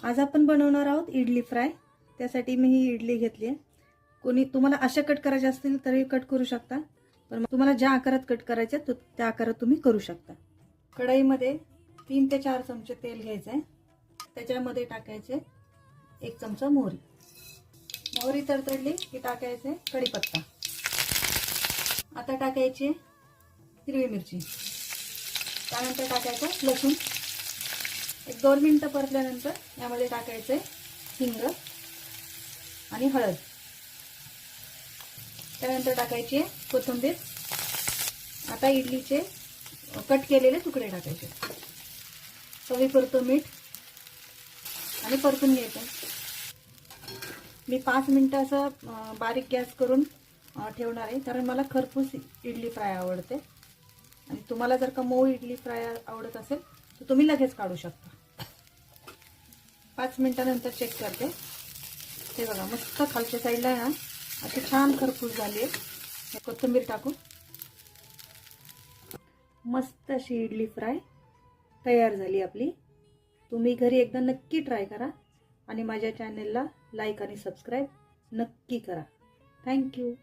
आज आपण बनवणार आहोत इडली फ्राय। त्यासाठी मी ही इडली घेतली आहे। कोणी तुम्हाला अशा कट करायचे असतील तरी कट करू शकता, पण तुम्हाला ज्या आकारात कट करायचे त्या आकारात तुम्ही करू शकता। कढईमध्ये 3 ते 4 चमचे तेल घ्यायचे, त्याच्यामध्ये टाकायचे 1 चमचा मोहरी। मोहरी तडतडली की टाकायचे कढीपत्ता। आता टाकायची हिरवी मिरची, त्यानंतर टाकायचं लसूण। 1-2 मिनिटं परतल्यानंतर यामध्ये टाकायचे हिंग आणि हळद। त्यानंतर टाकायची कोथिंबीर। आता इडलीचे कट केलेले तुकडे टाकायचे, चवीपुरतं मीठ आणि परतून घ्यायचं। मी 5 मिनिटं असं बारीक गॅस करून ठेवणार आहे, कारण मला खरपूस इडली फ्राय आवडते। आणि तुम्हाला जर का मऊ इडली फ्राय आवडत असेल तर तुम्ही लगेच काढू शकता। 5 मिनिटानंतर चेक करते। हे बघा, मस्त खालच्या साईडला आहे ना अशी छान खरपूस झाली आहे। कोथिंबीर टाकून मस्त अशी इडली फ्राय तयार झाली आपली। तुम्ही घरी एकदा नक्की ट्राय करा आणि माझ्या चॅनलला लाईक आणि सबस्क्राईब नक्की करा। थँक्यू।